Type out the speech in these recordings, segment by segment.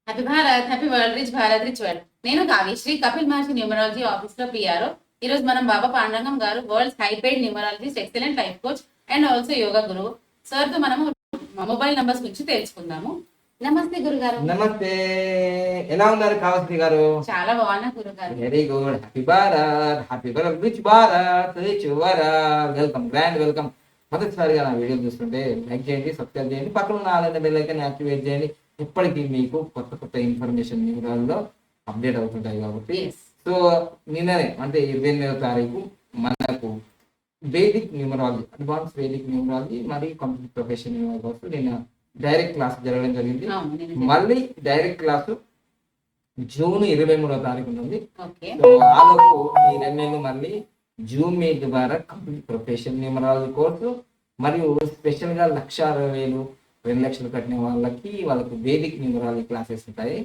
Happy Bharat, happy world, rich Bharat, rich world. నేను Kavyasri, Kapil Maharshi numerology office లో PRO. ఈ రోజు మనం Baba Pandurangam garu, world's high paid numerologist, excellent life coach and also yoga గురువు. సార్ తో మనము మొబైల్ నంబర్స్ గురించి తెలుసుకుందాము. నమస్తే గురుగారు. నమస్తే, ఎలా ఉన్నారు కావశ్రీ గారు? చాలా బాగున్నా గురుగారు. Very good. Happy Bharat, happy world, rich Bharat, rich world. Welcome, grand welcome. మొదటిసారిగా నా వీడియోలు చూస్తుంటే లైక్ చేయండి, సబ్స్క్రైబ్ చేయండి, పక్కన ఉన్న ఆల్ బెల్ ఐకాన్ యాక్టివేట్ చేయండి. ఇప్పటికీ మీకు కొత్త కొత్త ఇన్ఫర్మేషన్ న్యూమరాల్లో అప్డేట్ అవుతుంటాయి కాబట్టి. సో నిన్ననే అంటే 28వ తారీఖు మనకు Vedic numerology, advance Vedic numerology మరియు కంప్యూటర్ ప్రొఫెషన్ న్యూమరాలజీ నిన్న డైరెక్ట్ క్లాస్ జరగడం జరిగింది. మళ్ళీ డైరెక్ట్ క్లాసు జూన్ 23వ తారీఖు ఉంది. సో ఆలోపు ఈ 2 నెలలు మళ్ళీ జూమ్ మీట్ ద్వారా కంప్లీట్ ప్రొఫెషన్ న్యూమరాలజీ కోర్సు మరియు స్పెషల్ గా 1,60,000 2 లక్షలు కట్టిన వాళ్ళకి వేదిక్ న్యూమరాలజీ క్లాసెస్ ఉంటాయి.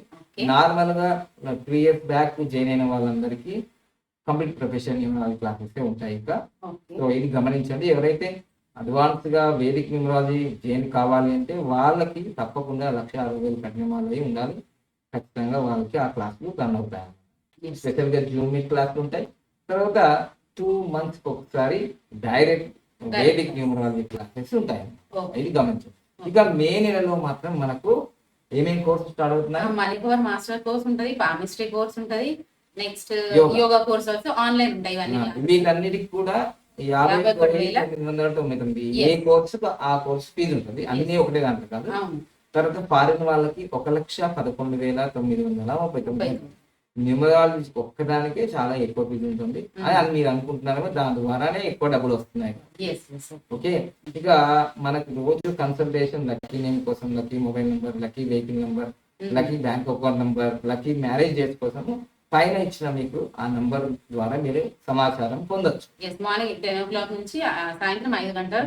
నార్మల్ గా 3 ఇయర్స్ బ్యాక్ జాయిన్ అయిన వాళ్ళందరికీ కంప్లీట్ ప్రొఫెషన్ న్యూమరాలజీ క్లాసెస్ ఉంటాయి. ఇంకా సో ఇది గమనించండి. ఎవరైతే అడ్వాన్స్ గా వేదిక్ న్యూమరాలజీ జాయిన్ కావాలి అంటే వాళ్ళకి తప్పకుండా 1,60,000 కట్టిన వాళ్ళవి ఉండాలి. ఖచ్చితంగా వాళ్ళకి ఆ క్లాసులు రన్ అవుతాయి. స్పెషల్ గా జూమ్ మీట్ క్లాసులు ఉంటాయి. తర్వాత 2 months ఒకసారి డైరెక్ట్ వేదిక్ న్యూమరాలజీ క్లాసెస్ ఉంటాయి. ఇది గమనించండి. ఇక మే నెలలో మాత్రం మనకు ఏమేమి కోర్సు స్టార్ట్ అవుతున్నాయి? మణిపూర్ మాస్టర్ కోర్స్ ఉంటది, పామిస్ట్రీ కోర్స్ ఉంటది, next yoga course also online ఉంటాయి. వీటన్నిటికి కూడా 50,999. ఏ కోర్సు ఆ కోర్సు ఫీజు ఉంటుంది. అన్ని ఒకటే దాంట్లో కాదు. తర్వాత ఫారిన్ వాళ్ళకి 1,11,999. న్యూమరాలజీ ఒక్కదానికే చాలా ఎక్కువ ఫీజు ఉంటుంది అని మీరు అనుకుంటున్నారేమో, దాని ద్వారానే ఎక్కువ డబ్బులు వస్తున్నాయి. ఓకే, ఇక మనకి రోజు కన్సల్టేషన్ లక్కీ నేమ్ కోసం, lucky mobile number, lucky vehicle number, lucky bank account number, lucky marriage date కోసం పైన ఇచ్చిన మీకు ఆ నంబర్ ద్వారా మీరు సమాచారం పొందొచ్చు. మార్నింగ్ 10 o'clock నుంచి సాయంత్రం 5 గంటల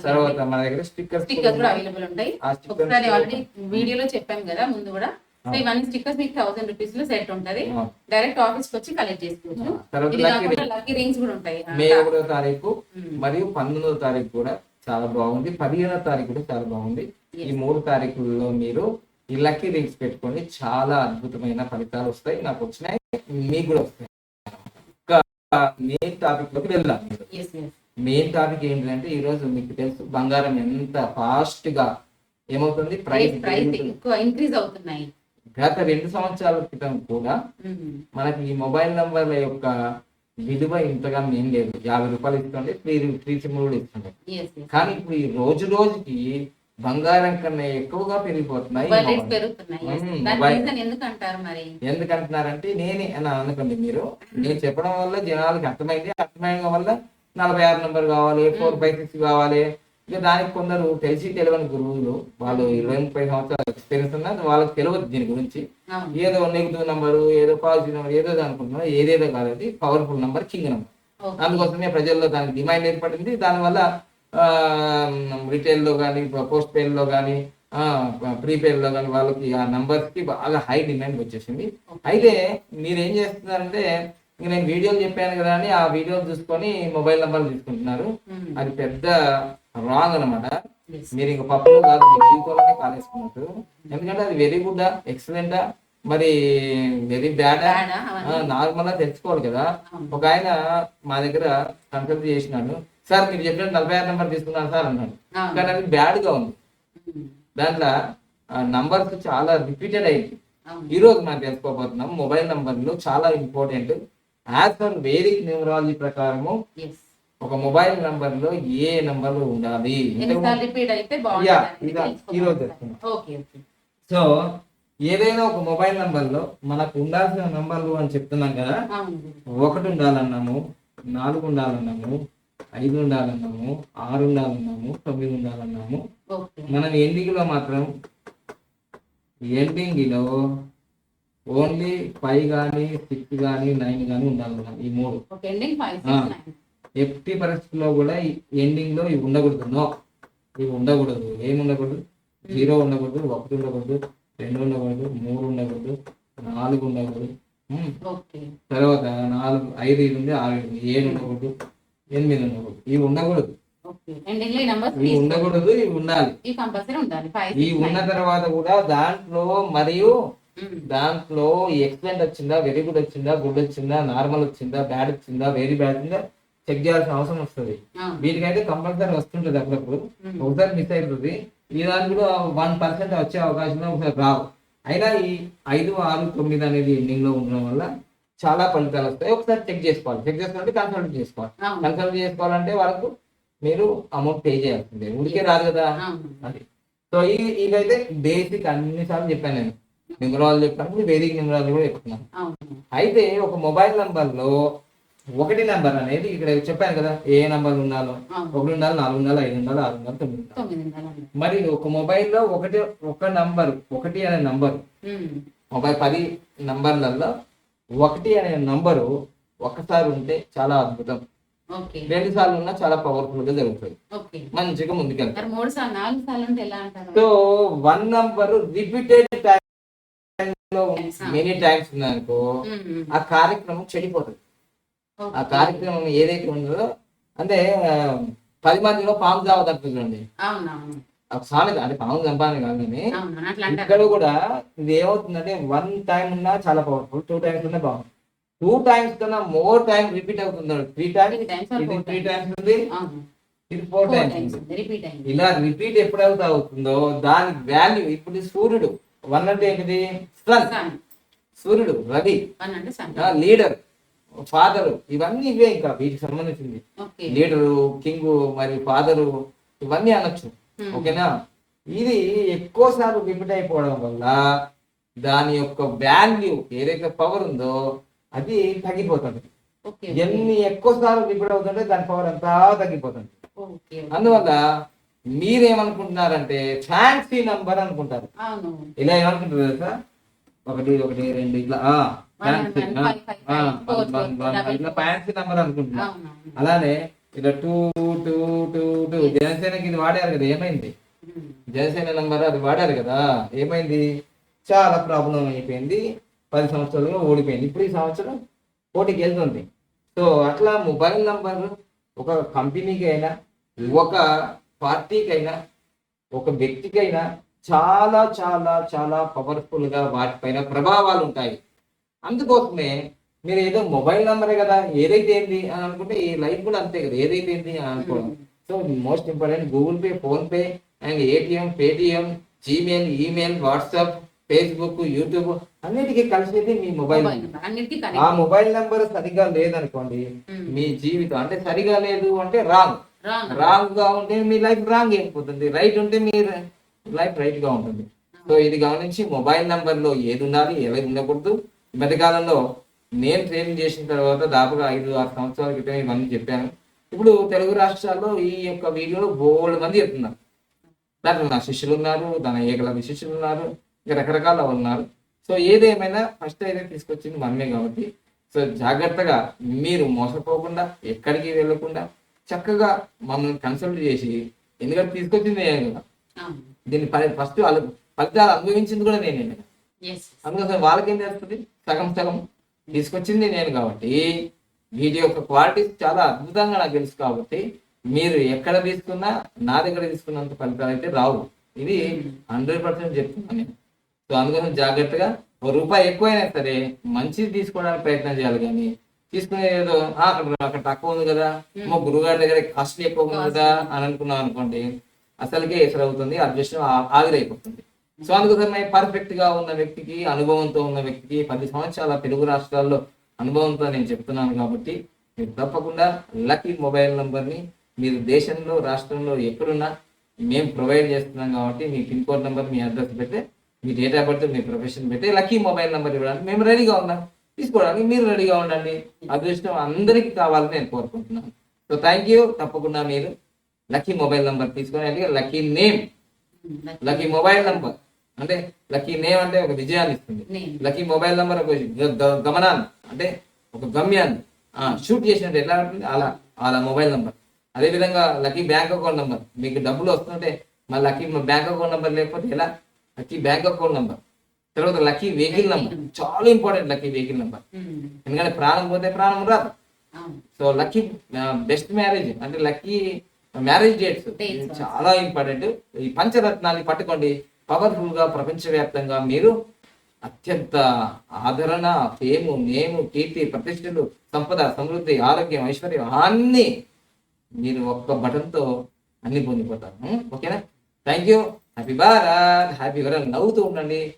తర్వాత మన దగ్గర స్టిక్కర్స్ కూడా అవైలబుల్ ఉంటాయి. ఒకసారి ఆల్రెడీ వీడియోలో చెప్పాం కదా ముందు కూడా. సో ఇవన్నీ స్టిక్కర్స్ మీకు 1000 రూపీస్ లో సెట్ ఉంటది. డైరెక్ట్ ఆఫీస్ కి వచ్చి కలెక్ట్ చేసుకోవచ్చు. లక్కీ రింగ్స్ కూడా ఉంటాయి. మే 1వ తారీఖు మరియు 19వ తారీఖు కూడా చాలా బాగుంది. 15వ తారీఖు కూడా చాలా బాగుంది. ఈ 3 తారీఖుల్లో మీరు ఈ లక్కీ రింగ్స్ పెట్టుకోండి. చాలా అద్భుతమైన ఫలితాలు వస్తాయి. నాకు వచ్చినాయి, మీకు కూడా వస్తాయి. మెయిన్ టాపిక్ లోకి వెళ్దాం. మెయిన్ టాపిక్ ఏంటంటే ఈ రోజు మీకు తెలుసు బంగారం ఎంత ఫాస్ట్ గా ఏమవుతుంది, ప్రైస్ ఇంక్రీజ్ అవుతున్నాయి. గత 2 సంవత్సరాల క్రితం కూడా మనకి ఈ మొబైల్ నంబర్ల యొక్క విలువ ఇంతగా ఏం లేదు. 50 రూపాయలు ఇస్తుంటే 3 సిమ్లు కూడా ఇస్తుంటాయి. కానీ ఇప్పుడు ఈ రోజు రోజుకి బంగారం కన్నా ఎక్కువగా పెరిగిపోతున్నాయి. ఎందుకంటున్నారంటే నేనే అనుకోండి, నేను చెప్పడం వల్ల జనాలకి అర్థమైన వల్ల 46 నెంబర్ కావాలి, 456 కావాలి. ఇక దానికి కొందరు తెలియని గురువులు, వాళ్ళు 20-30 సంవత్సరాల ఎక్స్పీరియన్స్ ఉన్నా వాళ్ళకి తెలియదు దీని గురించి. ఏదో నెగిటివ్ నెంబరు, ఏదో పాజిటివ్ నెంబర్, ఏదో అనుకుంటున్నారు. ఏదేదో కాదు, పవర్ఫుల్ నెంబర్, కింగ్ నెంబర్. అందుకోసమే ప్రజల్లో దానికి డిమాండ్ ఏర్పడింది. దానివల్ల రిటైల్ లో కానీ, పోస్ట్ పెయిడ్ లో కానీ, ప్రీపెయిడ్ లో కానీ వాళ్ళకి ఆ నంబర్స్ కి బాగా హై డిమాండ్ వచ్చేసింది. అయితే మీరు ఏం చేస్తున్నారంటే, ఇంక నేను వీడియోలు చెప్పాను కదా అని ఆ వీడియోలు చూసుకొని మొబైల్ నెంబర్లు తీసుకుంటున్నారు. అది పెద్ద రాంగ్ అనమాట. మీరు ఇంక పప్పులో కాదు, మీ జీవితంలోనే కాలేసుకున్నట్టు. ఎందుకంటే అది వెరీ గుడ్, ఎక్సలెంటా, మరి వెరీ బ్యాడా, నార్మల్ గా తెలుసుకోవాలి కదా. ఒక ఆయన మా దగ్గర కన్సల్ట్ చేసినాడు. సార్ మీరు చెప్పినట్టు 46 నెంబర్ తీసుకున్నాను సార్ అన్నాడు. కానీ అది బ్యాడ్ గా ఉంది. దాంట్లో నంబర్స్ చాలా రిపీటెడ్ అయింది. ఈ రోజు మనం తెలుసుకోబోతున్నాం మొబైల్ నంబర్లు చాలా important. As per Vedic numerology ప్రకారము ఒక మొబైల్ నంబర్ లో ఏ నంబర్లు ఉండాలి. సో ఏదైనా ఒక మొబైల్ నంబర్ లో మనకు ఉండాల్సిన నంబర్లు అని చెప్తున్నాం కదా. 1 ఉండాలన్నాము, 4 ఉండాలన్నాము, 5 ఉండాలన్నాము, 6 ఉండాలన్నాము, 9 ఉండాలన్నాము. మనం ఎండింగ్ లో మాత్రం ఓన్లీ 5 కానీ 6 కానీ 9 కానీ ఉండాలన్నాం. ఈ 3 ఎట్టి పరిస్థితుల్లో కూడా ఎండింగ్ లో ఇవి ఉండకూడదు. ఇవి ఉండకూడదు. ఏమి ఉండకూడదు? 0 ఉండకూడదు, 1 ఉండకూడదు, 2 ఉండకూడదు, 3 ఉండకూడదు, 4 ఉండకూడదు. తర్వాత 4, 5 ఉంది, 6 7 ఉండకూడదు, 8 ఉండకూడదు. ఇవి ఉండకూడదు. ఓకే ఎండింగ్ లో ఈ నంబర్స్ ఇవి ఉండకూడదు, ఇవి ఉండాలి. ఇవి కంపల్సరీ ఉండాలి ఈ ఉన్న తర్వాత కూడా దాంట్లో మరియు దాంట్లో ఎక్సలెంట్ వచ్చిందా, వెరీ గుడ్ వచ్చిందా, గుడ్ వచ్చిందా, నార్మల్ వచ్చిందా, బ్యాడ్ వచ్చిందా, వెరీ బ్యాడ్ వచ్చిందా చెక్ చేయాల్సిన అవసరం వస్తుంది. వీటికైతే కంపల్సరీ వస్తుంటది, అప్పుడప్పుడు ఒకసారి మిస్ అవుతుంది. ఈ దానికి కూడా 1% వచ్చే అవకాశం ఒకసారి రావు. అయినా ఈ 5, 6, 9 అనేది ఎండింగ్ లో ఉండడం వల్ల చాలా ఫలితాలు వస్తాయి. ఒకసారి చెక్ చేసుకోవాలి. చెక్ చేసుకోవాలంటే కన్సల్ట్ చేసుకోవాలి. కన్సల్ట్ చేసుకోవాలంటే వాళ్ళకు మీరు అమౌంట్ పే చేయాల్సిందే, ఊరికే రాదు కదా అది. సో ఇవైతే బేసిక్ అన్నిసార్లు చెప్పాను నేను. న్యూమరాలజీ చెప్పినప్పుడు వేదిక న్యూమరాలజీ కూడా చెప్తున్నాను. అయితే ఒక మొబైల్ నంబర్ లో 1 నంబర్ అనేది ఇక్కడ చెప్పాను కదా, ఏ నంబర్ ఉండాలో 1 ఉండాలి, 4 ఉండాలి, 5 ఉండాలి, 6 ఉండాలి, 9 ఉండాలి. మరి ఒక మొబైల్లో ఒక నంబర్ 1 అనే నంబర్, మొబైల్ 10 నంబర్లలో 1 అనే నంబరు ఒకసారి ఉంటే చాలా అద్భుతం, 2 సార్లు ఉన్నా చాలా పవర్ఫుల్ గా జరుగుతుంది, మంచిగా ముందుకెళ్తారు. So 1 number repeated many times ఉందనుకో ఆ కార్యక్రమం చెడిపోతుంది. ఆ కార్యక్రమం ఏదైతే ఉందో అంటే 10 మందిలో పాము చావదంట చూడండి, ఒక సామెత. అంటే పాము చంపాలని కాదు కానీ ఇక్కడ కూడా ఇది ఏమవుతుందంటే 1 టైం ఉన్నా చాలా పవర్ఫుల్, 2 టైమ్స్ ఉన్నా బాగుంది, 2 టైమ్స్ కన్నా మోర్ టైం రిపీట్ అవుతుంది. 3 టైమ్స్ ఇది 3 టైమ్స్ ఉంది, ఇది 4 టైమ్స్ ఉంది. ఇలా రిపీట్ ఎప్పుడైతే అవుతుందో దాని వాల్యూ. ఇప్పుడు సూర్యుడు 1 అంటే ఏంటిది? సన్. సూర్యుడు, రవి, లీడర్, ఫాదరు, ఇవన్నీ ఇవే. ఇంకా వీటికి సంబంధించింది లీడరు, కింగ్, మరి ఫాదరు, ఇవన్నీ అనొచ్చు. ఓకేనా? ఇది ఎక్కువ సార్లు రిపీట్ అయిపోవడం వల్ల దాని యొక్క వాల్యూ, ఏదైతే పవర్ ఉందో అది తగ్గిపోతుంది. ఎన్ని ఎక్కువ సార్లు రిపీట్ అవుతుంటే దాని పవర్ అంతా తగ్గిపోతుంది. అందువల్ల మీరేమనుకుంటున్నారంటే ఫ్యాన్సీ నంబర్ అనుకుంటారు. ఇలా ఏమనుకుంటారు తెలుసా? 1, 1, 2 ఇట్లా ఇట్లా ఫ్యాన్సీ నంబర్ అనుకుంటున్నారు. అలానే ఇలా 2, 2, 2, 2 జనసేనకి ఇది వాడారు కదా, ఏమైంది? జనసేన నంబర్ అది వాడారు కదా, ఏమైంది? చాలా ప్రాబ్లం అయిపోయింది. 10 సంవత్సరాలుగా ఓడిపోయింది. ఇప్పుడు ఈ సంవత్సరం పోటీకి వెళ్తుంది. సో అట్లా మొబైల్ నంబర్ ఒక కంపెనీకి అయినా, ఒక పార్టీకైనా, ఒక వ్యక్తికైనా చాలా చాలా చాలా పవర్ఫుల్ గా వాటిపైన ప్రభావాలు ఉంటాయి. అందుకోసమే మీరు ఏదో మొబైల్ నంబరే కదా, ఏదైతే ఏంది అని అనుకుంటే ఈ లైఫ్ కూడా అంతే కదా, ఏదైతే ఏంది అని అనుకోవడం. So most important Google pay, phone pay and ATM, Paytm, Gmail, email, WhatsApp, Facebook, YouTube అన్నిటికీ కలిసేది మీ మొబైల్. ఆ మొబైల్ నంబర్ సరిగా లేదనుకోండి, మీ జీవితం అంటే సరిగా లేదు అంటే రాంగ్ గా ఉంటే మీ లైఫ్ రాంగ్ అయిపోతుంది, రైట్ ఉంటే మీ లైఫ్ రైట్ గా ఉంటుంది. సో ఇది గమనించి మొబైల్ నంబర్ లో ఏది ఉండాలి, ఏది ఉండకూడదు. ఈ మధ్యకాలంలో నేను ట్రైనింగ్ చేసిన తర్వాత దాదాపుగా 5-6 సంవత్సరాల క్రితం ఇవన్నీ చెప్పాను. ఇప్పుడు తెలుగు రాష్ట్రాల్లో ఈ యొక్క వీడియోలో బోల్డ్ మంది చెప్తున్నారు. దాంట్లో నా శిష్యులు ఉన్నారు, దాని ఏకలవ్య శిష్యులు ఉన్నారు, ఇంకా రకరకాల ఉన్నారు. సో ఏదేమైనా ఫస్ట్ అయితే తీసుకొచ్చింది మనమే కాబట్టి సో జాగ్రత్తగా మీరు మోసపోకుండా, ఎక్కడికి వెళ్ళకుండా చక్కగా మమ్మల్ని కన్సల్ట్ చేసి, ఎందుకంటే తీసుకొచ్చింది నేనే కదా, దీన్ని ఫస్ట్ వాళ్ళు ఫలితాలు అనుభవించింది కూడా నేనే కదా, అందుకోసం వాళ్ళకేం చేస్తుంది, సగం తీసుకొచ్చింది నేను కాబట్టి వీటి యొక్క క్వాలిటీ చాలా అద్భుతంగా నాకు తెలుసు. కాబట్టి మీరు ఎక్కడ తీసుకున్నా నా దగ్గర తీసుకున్నంత ఫలితాలు అయితే రావు. ఇది 100% చెప్తున్నాను నేను. సో అందుకోసం జాగ్రత్తగా ₹1 ఎక్కువైనా సరే మంచిది తీసుకోవడానికి ప్రయత్నం చేయాలి. కానీ తీసుకునే ఏదో అక్కడ తక్కువ ఉంది కదా, మా గురుగారి దగ్గర కాస్ట్ ఎక్కువ ఉంది కదా అని అనుకున్నాం అనుకోండి, అసలుకే ఎసరు అవుతుంది, అదృష్టం ఆవిరైపోతుంది. సో అందుకోసం పర్ఫెక్ట్ గా ఉన్న వ్యక్తికి, అనుభవంతో ఉన్న వ్యక్తికి, 10 సంవత్సరాల తెలుగు రాష్ట్రాల్లో అనుభవంతో నేను చెప్తున్నాను కాబట్టి మీరు తప్పకుండా లక్కీ మొబైల్ నంబర్ని మీరు దేశంలో, రాష్ట్రంలో ఎక్కడున్నా మేము ప్రొవైడ్ చేస్తున్నాం కాబట్టి మీ పిన్ కోడ్ నెంబర్, మీ అడ్రస్ పెడితే, మీ డేట్ ఆఫ్ బర్త్, మీ ప్రొఫెషన్ పెట్టి లక్కీ మొబైల్ నెంబర్ ఇవ్వడానికి మేము రెడీగా ఉన్నాం. తీసుకోవడానికి మీరు రెడీగా ఉండండి. అదృష్టం అందరికీ కావాలని నేను కోరుకుంటున్నాను. So thank you. తప్పకుండా మీరు లక్కీ మొబైల్ నెంబర్ తీసుకొని, lucky name, lucky mobile number అంటే లక్కీ నేమ్ అంటే ఒక విజయాన్ని ఇస్తుంది, లక్కీ మొబైల్ నెంబర్ ఒక గమనాన్ని అంటే ఒక గమ్యాన్ని షూట్ చేసినట్టు ఎట్లా ఉంటుంది అలా మొబైల్ నెంబర్. అదేవిధంగా లక్కీ బ్యాంక్ అకౌంట్ నెంబర్, మీకు డబ్బులు వస్తుంటే మళ్ళీ లక్కీ బ్యాంక్ అకౌంట్ నెంబర్ లేకపోతే ఎలా, లక్కీ బ్యాంక్ అకౌంట్ నెంబర్. తర్వాత లక్కీ వెహికల్ నెంబర్, చాలా ఇంపార్టెంట్ లక్కీ వెహికల్ నెంబర్, ఎందుకంటే ప్రాణం పోతే ప్రాణం రాదు. సో లక్కీ బెస్ట్ మ్యారేజ్ అంటే లక్కీ మ్యారేజ్ డేట్స్ Dates. చాలా ఇంపార్టెంట్. ఈ పంచరత్నాన్ని పట్టుకోండి. పవర్ఫుల్ గా ప్రపంచవ్యాప్తంగా మీరు అత్యంత ఆదరణ, ఫేము, నేము, కీర్తి, ప్రతిష్టలు, సంపద, సమృద్ధి, ఆరోగ్యం, ఐశ్వర్యం అన్ని మీరు ఒక్క బటన్తో అన్ని పొందిపోతారు. ఓకేనా? Thank you. Happy Bharat, happy వరల్. నవ్వుతూ ఉండండి.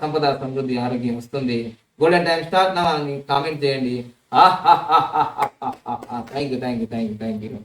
సంపద, సమృద్ధి, ఆరోగ్యం వస్తుంది. గోల్డెన్ టైం స్టార్ట్ నా అని కామెంట్ చేయండి. Thank you.